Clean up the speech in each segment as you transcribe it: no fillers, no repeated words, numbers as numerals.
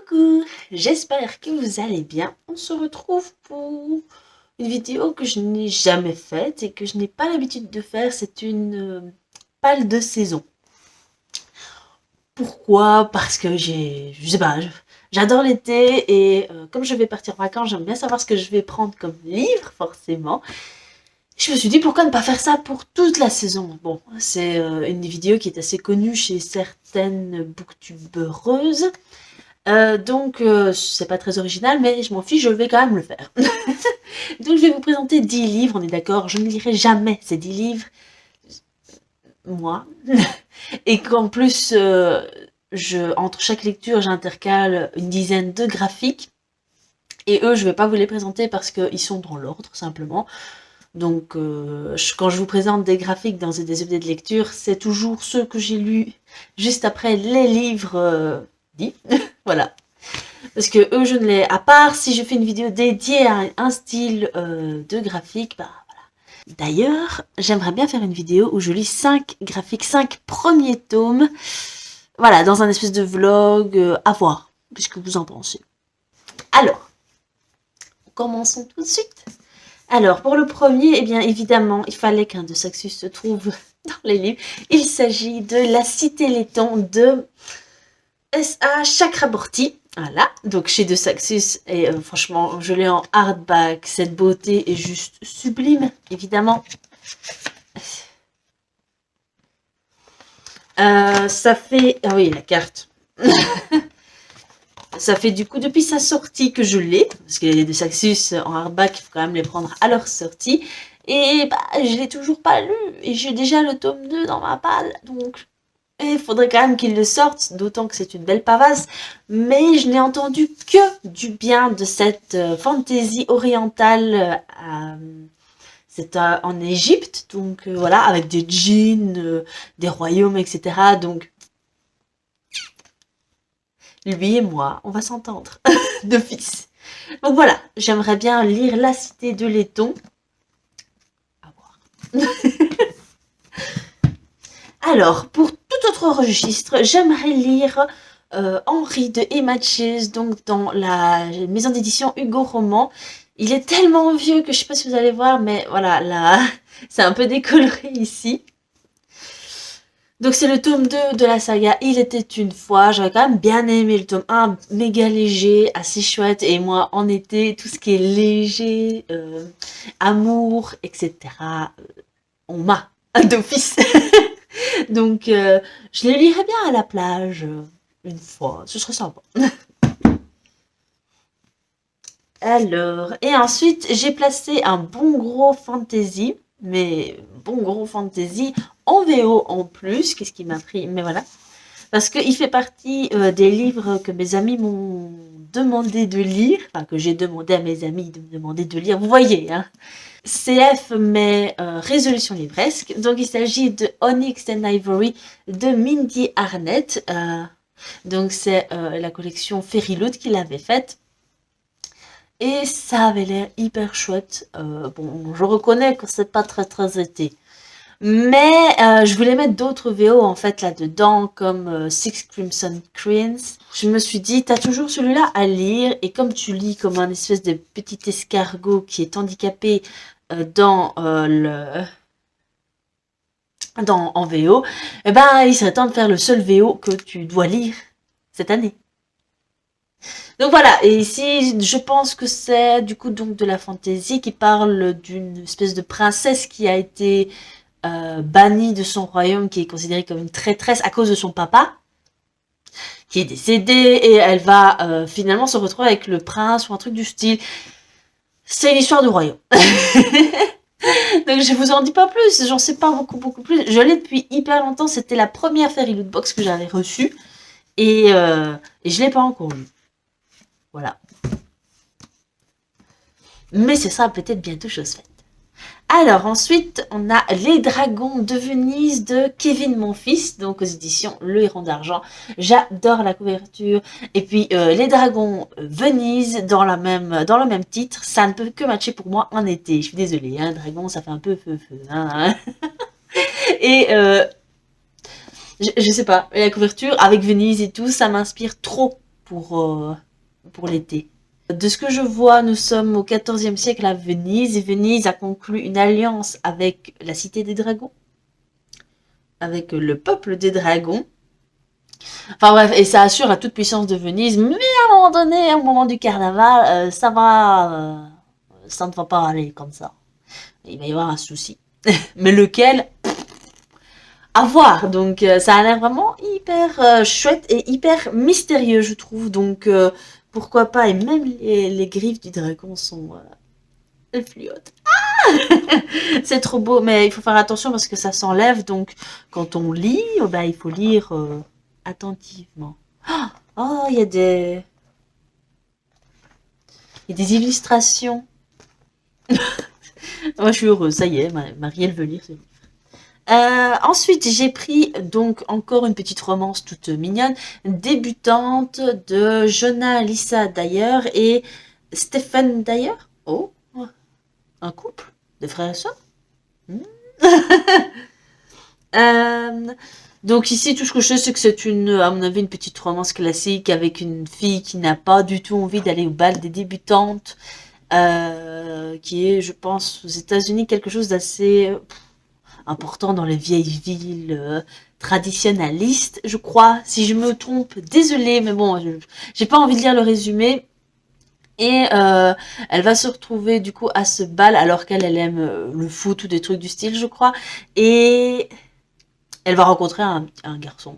Coucou, j'espère que vous allez bien. On se retrouve pour une vidéo que je n'ai jamais faite et que je n'ai pas l'habitude de faire. C'est une palle de saison. Pourquoi? Parce que je sais pas, j'adore l'été et comme je vais partir en vacances, j'aime bien savoir ce que je vais prendre comme livre, forcément. Je me suis dit pourquoi ne pas faire ça pour toute la saison. Bon, c'est une vidéo qui est assez connue chez certaines booktubeuses. C'est pas très original, mais je m'en fiche, je vais quand même le faire. Donc je vais vous présenter 10 livres, on est d'accord, je ne lirai jamais ces 10 livres, moi. Et qu'en plus, entre chaque lecture, j'intercale une dizaine de graphiques. Et eux, je vais pas vous les présenter parce qu'ils sont dans l'ordre, simplement. Donc, quand je vous présente des graphiques dans des objets de lecture, c'est toujours ceux que j'ai lus juste après les livres dits. Voilà. Parce que eux, je ne les... À part si je fais une vidéo dédiée à un style de graphique, bah voilà. D'ailleurs, j'aimerais bien faire une vidéo où je lis 5 graphiques, 5 premiers tomes. Voilà, dans un espèce de vlog à voir. Qu'est-ce que vous en pensez? Alors, commençons tout de suite. Alors, pour le premier, eh bien, évidemment, il fallait qu'un de Saxus se trouve dans les livres. Il s'agit de La Cité Laiton de S.A. Chakraborty. Voilà, donc chez De Saxus, et franchement, je l'ai en hardback. Cette beauté est juste sublime, évidemment. Ça fait... Ah oui, la carte. Ça fait du coup depuis sa sortie que je l'ai, parce que les De Saxus en hardback, il faut quand même les prendre à leur sortie. Et bah, je l'ai toujours pas lu, et j'ai déjà le tome 2 dans ma palle, donc il faudrait quand même qu'ils le sortent, d'autant que c'est une belle pavasse. Mais je n'ai entendu que du bien de cette fantaisie orientale. C'est en Égypte, donc voilà, avec des djinns, des royaumes, etc. Donc, lui et moi, on va s'entendre d'office. Donc voilà, j'aimerais bien lire La Cité de Laiton. À voir. Alors, pour tout autre registre, j'aimerais lire Henri de Emma Chase, donc dans la maison d'édition Hugo Roman. Il est tellement vieux que je sais pas si vous allez voir, mais voilà, là, c'est un peu décoloré ici. Donc c'est le tome 2 de la saga Il était une fois. J'avais quand même bien aimé le tome 1, méga léger, assez chouette. Et moi, en été, tout ce qui est léger, amour, etc., on m'a d'office. Donc, je les lirais bien à la plage, une fois. Ce serait sympa. Alors, et ensuite, j'ai placé un bon gros fantasy, mais bon gros fantasy en VO en plus. Qu'est-ce qui m'a pris? Mais voilà. Parce qu'il fait partie des livres que mes amis m'ont demandé de lire, enfin que j'ai demandé à mes amis de me demander de lire. Vous voyez, hein. CF met résolution livresque. Donc il s'agit de Onyx and Ivory de Mindy Arnett. Donc c'est la collection Fairyloot qu'il avait faite. Et ça avait l'air hyper chouette. Bon, je reconnais que c'est pas très été. Mais je voulais mettre d'autres VO en fait là-dedans, comme Six Crimson Cranes. Je me suis dit, t'as toujours celui-là à lire, et comme tu lis comme un espèce de petit escargot qui est handicapé en VO, eh ben il serait temps de faire le seul VO que tu dois lire cette année. Donc voilà, et ici je pense que c'est du coup donc de la fantaisie qui parle d'une espèce de princesse qui a été bannie de son royaume, qui est considérée comme une traîtresse à cause de son papa, qui est décédé, et elle va finalement se retrouver avec le prince ou un truc du style. C'est l'histoire du royaume. Donc je vous en dis pas plus, j'en sais pas beaucoup plus. Je l'ai depuis hyper longtemps, c'était la première Fairyloot Box que j'avais reçue, et je l'ai pas encore lu. Voilà. Mais ce sera peut-être bientôt chose faite. Alors ensuite, on a Les Dragons de Venise de Kevin Monfils, donc aux éditions Le Héron d'Argent. J'adore la couverture. Et puis Les Dragons Venise dans le même titre, ça ne peut que matcher pour moi en été. Je suis désolée, hein, dragon, ça fait un peu feu. Hein. Et je sais pas, la couverture avec Venise et tout, ça m'inspire trop pour l'été. De ce que je vois, nous sommes au XIVe siècle à Venise, et Venise a conclu une alliance avec la Cité des Dragons, avec le peuple des dragons. Enfin bref, et ça assure la toute puissance de Venise, mais à un moment donné, au moment du carnaval, ça ne va pas aller comme ça. Il va y avoir un souci. Mais lequel? À voir. Donc ça a l'air vraiment hyper chouette et hyper mystérieux, je trouve. Donc pourquoi pas. Et même les griffes du dragon sont elles fluotent. C'est trop beau, mais il faut faire attention parce que ça s'enlève. Donc quand on lit, bah, il faut lire attentivement. Oh, il y a des illustrations. Moi, je suis heureuse. Ça y est, Marie, elle veut lire ce livre. Ensuite, j'ai pris donc encore une petite romance toute mignonne, débutante de Jonah Lisa Dyer et Stephen Dyer. Oh, un couple de frères et sœurs. Hmm. Euh, donc ici, tout ce que je sais, c'est que c'est à mon avis, une petite romance classique avec une fille qui n'a pas du tout envie d'aller au bal des débutantes, qui est, je pense, aux États-Unis quelque chose d'assez important dans les vieilles villes traditionnalistes, je crois. Si je me trompe, désolée, mais bon, j'ai pas envie de lire le résumé. Et elle va se retrouver du coup à ce bal alors qu'elle aime le foot ou des trucs du style, je crois. Et elle va rencontrer un garçon.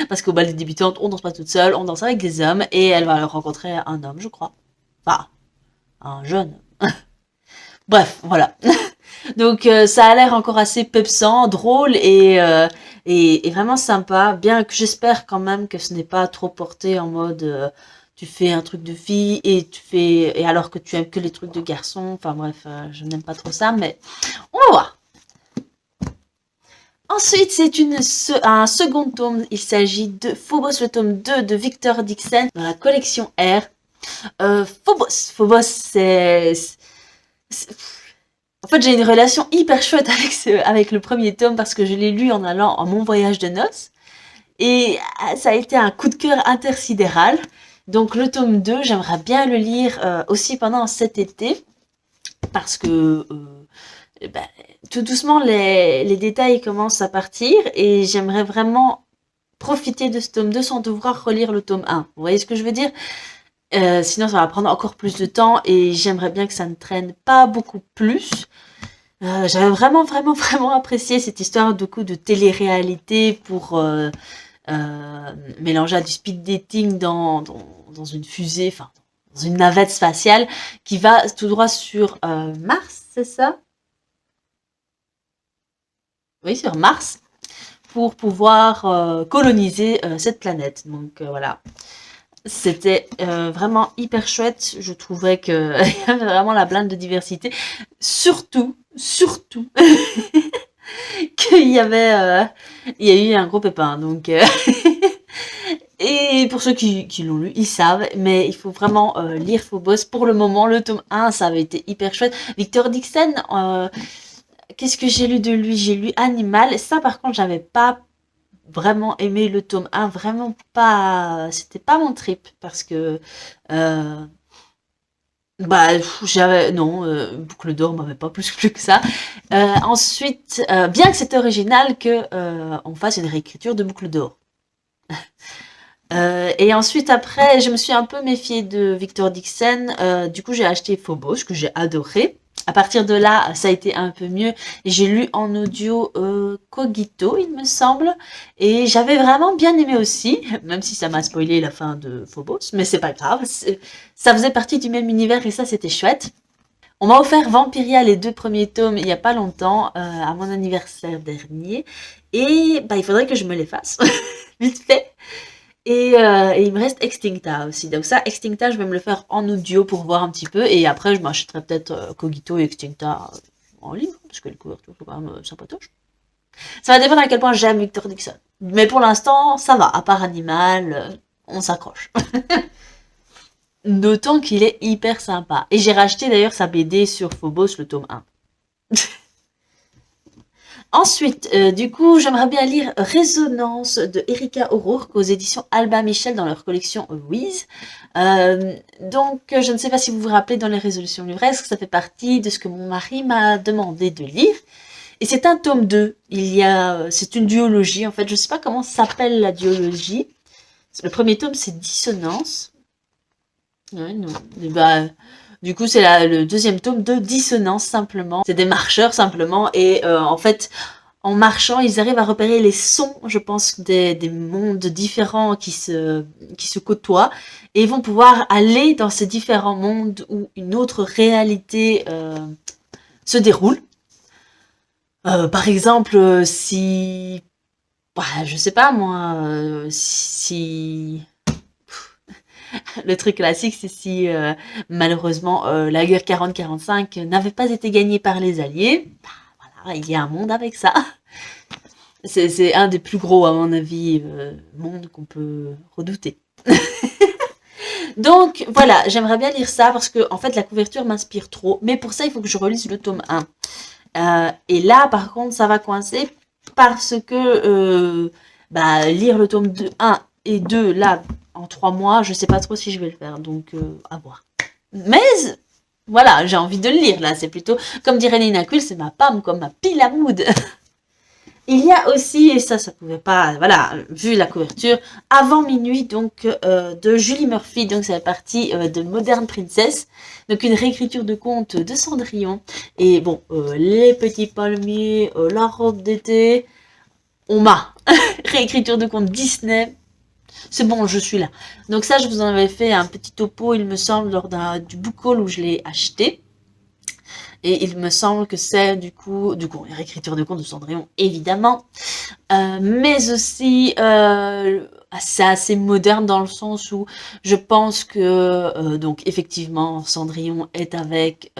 Parce qu'au bal des débutantes, on danse pas toute seule, on danse avec des hommes. Et elle va rencontrer un homme, je crois. Enfin, un jeune. Bref, voilà. Donc ça a l'air encore assez pepsant, drôle et vraiment sympa. Bien que j'espère quand même que ce n'est pas trop porté en mode tu fais un truc de fille et alors que tu aimes que les trucs de garçon. Enfin bref, je n'aime pas trop ça, mais on va voir. Ensuite, c'est un second tome. Il s'agit de Phobos, le tome 2 de Victor Dixon dans la collection R. Phobos, en fait, j'ai une relation hyper chouette avec le premier tome parce que je l'ai lu en allant en mon voyage de noces. Et ça a été un coup de cœur intersidéral. Donc le tome 2, j'aimerais bien le lire aussi pendant cet été. Parce que ben, tout doucement, les détails commencent à partir. Et j'aimerais vraiment profiter de ce tome 2 sans devoir relire le tome 1. Vous voyez ce que je veux dire? Sinon, ça va prendre encore plus de temps et j'aimerais bien que ça ne traîne pas beaucoup plus. J'avais vraiment apprécié cette histoire de coup de télé-réalité pour mélanger à du speed dating dans une fusée, enfin dans une navette spatiale qui va tout droit sur Mars, c'est ça? Oui, sur Mars, pour pouvoir coloniser cette planète. Donc voilà. C'était vraiment hyper chouette. Je trouvais qu'il y avait vraiment la blinde de diversité. Surtout qu'il y avait, il y a eu un gros pépin. Donc, et pour ceux qui l'ont lu, ils savent. Mais il faut vraiment lire Phobos. Pour le moment, le tome 1, ça avait été hyper chouette. Victor Dixon, qu'est-ce que j'ai lu de lui? J'ai lu Animal. Et ça, par contre, j'avais pas vraiment aimé le tome 1, vraiment pas, c'était pas mon trip parce que bah j'avais non, Boucle d'or m'avait pas plus plu que ça. Ensuite, bien que c'était original que on fasse une réécriture de Boucle d'or. Et ensuite après, je me suis un peu méfiée de Victor Dixon. Du coup, j'ai acheté Phobos que j'ai adoré. À partir de là, ça a été un peu mieux. J'ai lu en audio Cogito, il me semble. Et j'avais vraiment bien aimé aussi, même si ça m'a spoilé la fin de Phobos. Mais c'est pas grave, ça faisait partie du même univers et ça, c'était chouette. On m'a offert Vampiria, les 2 premiers tomes, il y a pas longtemps, à mon anniversaire dernier. Et bah, il faudrait que je me les fasse, vite fait. Et il me reste Extincta aussi. Donc ça, Extincta, je vais me le faire en audio pour voir un petit peu. Et après, je m'achèterai peut-être Cogito et Extincta en livre, parce que les couvertures sont quand même sympatoches. Ça va dépendre à quel point j'aime Victor Dixon. Mais pour l'instant, ça va. À part Animal, on s'accroche. D'autant qu'il est hyper sympa. Et j'ai racheté d'ailleurs sa BD sur Phobos, le tome 1. Ensuite, du coup, j'aimerais bien lire Résonance de Erika O'Rourke aux éditions Albin Michel dans leur collection Wiz. Donc, je ne sais pas si vous vous rappelez dans les résolutions livresques, ça fait partie de ce que mon mari m'a demandé de lire. Et c'est un tome 2. C'est une duologie, en fait. Je ne sais pas comment s'appelle la duologie. Le premier tome, c'est Dissonance. Ouais, non. Et bah, du coup, c'est le deuxième tome de Dissonance, simplement. C'est des marcheurs, simplement. Et en fait, en marchant, ils arrivent à repérer les sons, je pense, des mondes différents qui se côtoient. Et ils vont pouvoir aller dans ces différents mondes où une autre réalité se déroule. Par exemple, si... Bah, je sais pas, moi, si... Le truc classique, c'est si malheureusement la guerre 40-45 n'avait pas été gagnée par les Alliés. Bah, voilà, il y a un monde avec ça. C'est un des plus gros, à mon avis, mondes qu'on peut redouter. Donc voilà, j'aimerais bien lire ça parce que en fait la couverture m'inspire trop. Mais pour ça, il faut que je relise le tome 1. Et là, par contre, ça va coincer parce que lire le tome 2, 1 et 2, là, en 3 mois, je sais pas trop si je vais le faire. Donc, à voir. Mais, voilà, j'ai envie de le lire, là. C'est plutôt, comme dirait Nina Quill, c'est ma PAM, comme ma pile à mood. Il y a aussi, et ça pouvait pas, voilà, vu la couverture, Avant minuit, donc, de Julie Murphy, donc c'est la partie de Modern Princess, donc une réécriture de conte de Cendrillon, et bon, les petits palmiers, la robe d'été, on m'a, réécriture de conte Disney, c'est bon, je suis là. Donc ça, je vous en avais fait un petit topo, il me semble, lors du book haul où je l'ai acheté. Et il me semble que c'est du coup, une réécriture de conte de Cendrillon, évidemment, mais aussi c'est assez moderne dans le sens où je pense que, donc effectivement, Cendrillon est avec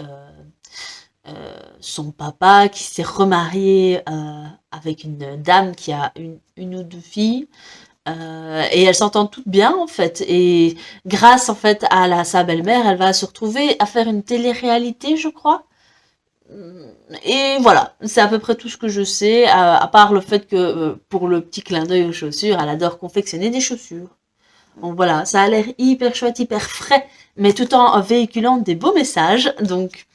son papa qui s'est remarié avec une dame qui a une ou deux filles. Et elles s'entendent toutes bien en fait, et grâce en fait à sa belle-mère, elle va se retrouver à faire une télé-réalité, je crois. Et voilà, c'est à peu près tout ce que je sais, à part le fait que, pour le petit clin d'œil aux chaussures, elle adore confectionner des chaussures. Donc voilà, ça a l'air hyper chouette, hyper frais, mais tout en véhiculant des beaux messages, donc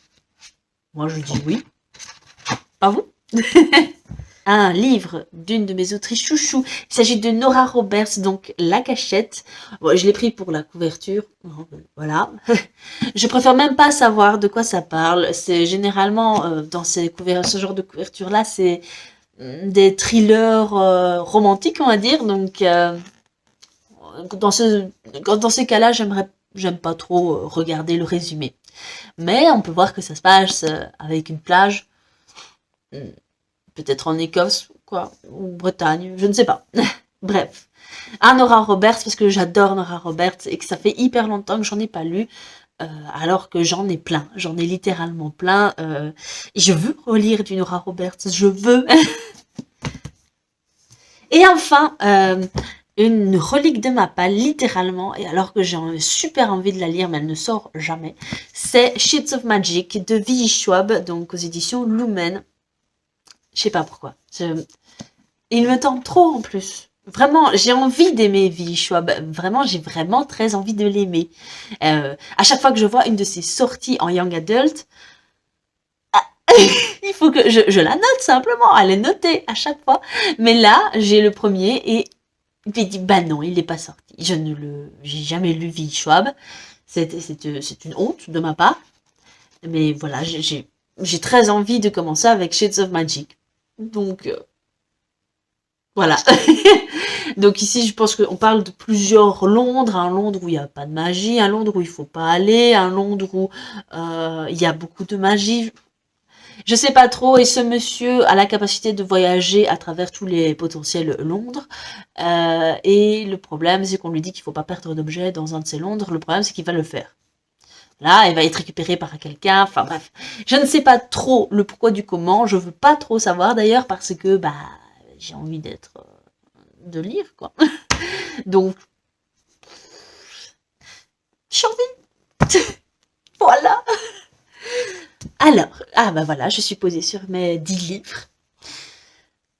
moi je dis oui. Pas vous? Un livre d'une de mes autrices chouchou. Il s'agit de Nora Roberts, donc La Cachette. Bon, je l'ai pris pour la couverture. Voilà. Je préfère même pas savoir de quoi ça parle. C'est généralement, dans ce genre de couverture-là, c'est des thrillers romantiques, on va dire. Donc, dans ces cas-là, j'aime pas trop regarder le résumé. Mais on peut voir que ça se passe avec une plage. Peut-être en Écosse, quoi, ou Bretagne, je ne sais pas. Bref. Nora Roberts, parce que j'adore Nora Roberts et que ça fait hyper longtemps que j'en ai pas lu, alors que j'en ai plein. J'en ai littéralement plein. Et je veux relire du Nora Roberts, je veux. Et enfin, une relique de ma palle, littéralement, et alors que j'ai super envie de la lire, mais elle ne sort jamais, c'est Sheets of Magic de V.E. Schwab, donc aux éditions Lumen. Je sais pas pourquoi. Il me tente trop en plus. Vraiment, j'ai envie d'aimer V.E. Schwab. Vraiment, j'ai vraiment très envie de l'aimer. À chaque fois que je vois une de ses sorties en Young Adult, il faut que je la note simplement. Elle est notée à chaque fois. Mais là, j'ai le premier et j'ai dit, bah non, il n'est pas sorti. J'ai jamais lu V.E. Schwab. C'est une honte de ma part. Mais voilà, j'ai très envie de commencer avec Shades of Magic. Donc, voilà. Donc ici, je pense qu'on parle de plusieurs Londres. Un Londres où il n'y a pas de magie, un Londres où il ne faut pas aller, un Londres où il y a beaucoup de magie. Je sais pas trop, et ce monsieur a la capacité de voyager à travers tous les potentiels Londres. Et le problème, c'est qu'on lui dit qu'il ne faut pas perdre d'objet dans un de ces Londres. Le problème, c'est qu'il va le faire. Là, il va être récupéré par quelqu'un. Enfin bref, je ne sais pas trop le pourquoi du comment. Je veux pas trop savoir d'ailleurs parce que j'ai envie de lire quoi. Donc j'ai envie. Voilà. Alors, voilà, je suis posée sur mes 10 livres.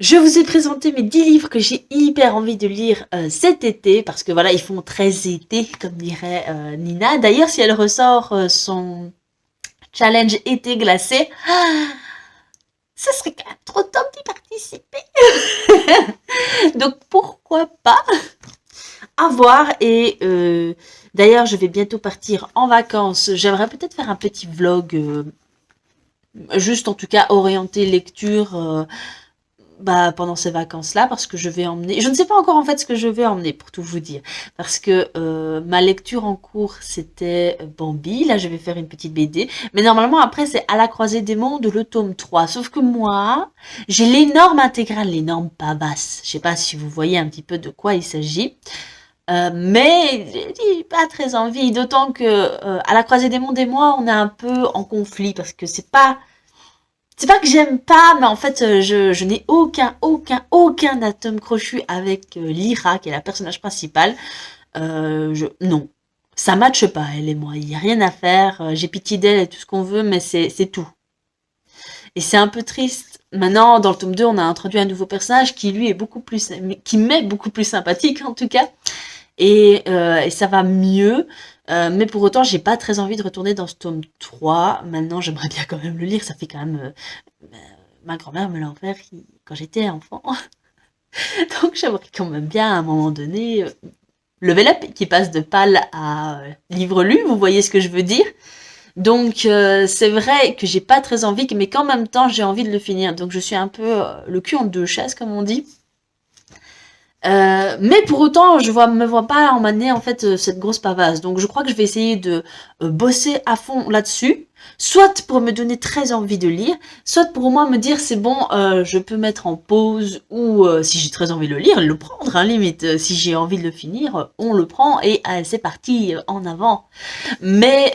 Je vous ai présenté mes 10 livres que j'ai hyper envie de lire cet été, parce que voilà, ils font très été, comme dirait Nina. D'ailleurs, si elle ressort son challenge été glacé, ce serait quand même trop top d'y participer. Donc pourquoi pas, à voir. Et d'ailleurs, je vais bientôt partir en vacances. J'aimerais peut-être faire un petit vlog, juste en tout cas orienté lecture, pendant ces vacances-là, parce que je vais emmener... Je ne sais pas encore en fait ce que je vais emmener, pour tout vous dire. Parce que ma lecture en cours, c'était Bambi. Là, je vais faire une petite BD. Mais normalement, après, c'est À la croisée des mondes, le tome 3. Sauf que moi, j'ai l'énorme intégrale, l'énorme pas basse. Je sais pas si vous voyez un petit peu de quoi il s'agit. Mais j'ai pas très envie, d'autant que À la croisée des mondes et moi, on est un peu en conflit, parce que c'est pas que j'aime pas, mais en fait, je n'ai aucun atome crochu avec Lyra, qui est la personnage principale. Non, ça matche pas, elle et moi. Il y a rien à faire. J'ai pitié d'elle et tout ce qu'on veut, mais c'est tout. Et c'est un peu triste. Maintenant, dans le tome 2, on a introduit un nouveau personnage qui, lui, est beaucoup plus, qui m'est beaucoup plus sympathique, en tout cas. Et ça va mieux. Mais pour autant, j'ai pas très envie de retourner dans ce tome 3. Maintenant, j'aimerais bien quand même le lire. Ça fait quand même... ma grand-mère me l'a offert quand j'étais enfant. Donc j'aimerais quand même bien, à un moment donné, level up, qui passe de pâle à livre lu. Vous voyez ce que je veux dire? Donc c'est vrai que j'ai pas très envie, mais qu'en même temps, j'ai envie de le finir. Donc je suis un peu le cul en deux chaises, comme on dit. Mais pour autant, je me vois pas emmener en fait cette grosse pavasse. Donc je crois que je vais essayer de bosser à fond là-dessus, soit pour me donner très envie de lire, soit pour au moins me dire c'est bon, je peux mettre en pause, ou si j'ai très envie de le lire, le prendre, hein, limite. Si j'ai envie de le finir, on le prend et c'est parti, en avant. Mais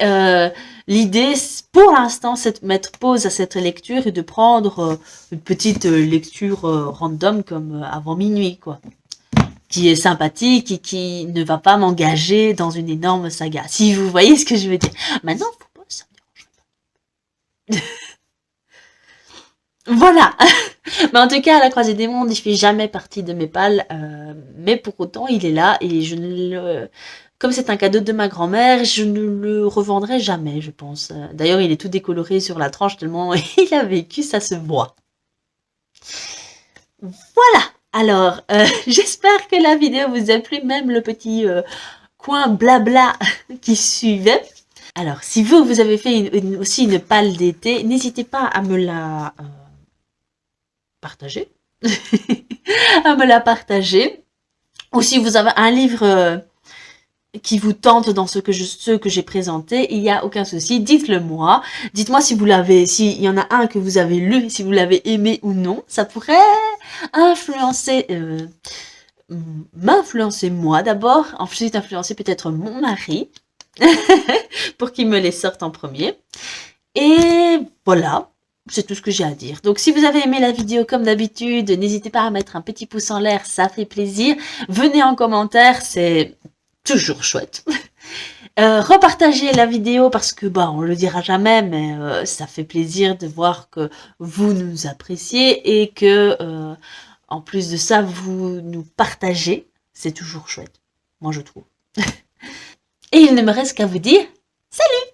l'idée, pour l'instant, c'est de mettre pause à cette lecture et de prendre une petite lecture random comme avant minuit, quoi, qui est sympathique et qui ne va pas m'engager dans une énorme saga. Si vous voyez ce que je veux dire. Maintenant, faut pas, ça me dérange pas. Voilà. Mais en tout cas, À la croisée des mondes, il fait jamais partie de mes pales. Mais pour autant, il est là et je ne le... Comme c'est un cadeau de ma grand-mère, je ne le revendrai jamais, je pense. D'ailleurs, il est tout décoloré sur la tranche tellement il a vécu, ça se voit. Voilà. Alors, j'espère que la vidéo vous a plu, même le petit coin blabla qui suivait. Alors, si vous avez fait aussi une palle d'été, n'hésitez pas à me la partager. À me la partager. Ou si vous avez un livre qui vous tente dans ce que j'ai présenté, il n'y a aucun souci, dites-le moi. Dites-moi si vous l'avez, s'il y en a un que vous avez lu, si vous l'avez aimé ou non. Ça pourrait influencer, m'influencer moi d'abord, ensuite influencer peut-être mon mari, pour qu'il me les sorte en premier. Et voilà, c'est tout ce que j'ai à dire. Donc si vous avez aimé la vidéo comme d'habitude, n'hésitez pas à mettre un petit pouce en l'air, ça fait plaisir. Venez en commentaire, c'est toujours chouette. Repartagez la vidéo parce que on le dira jamais, mais ça fait plaisir de voir que vous nous appréciez et que en plus de ça vous nous partagez. C'est toujours chouette, moi je trouve. Et il ne me reste qu'à vous dire salut!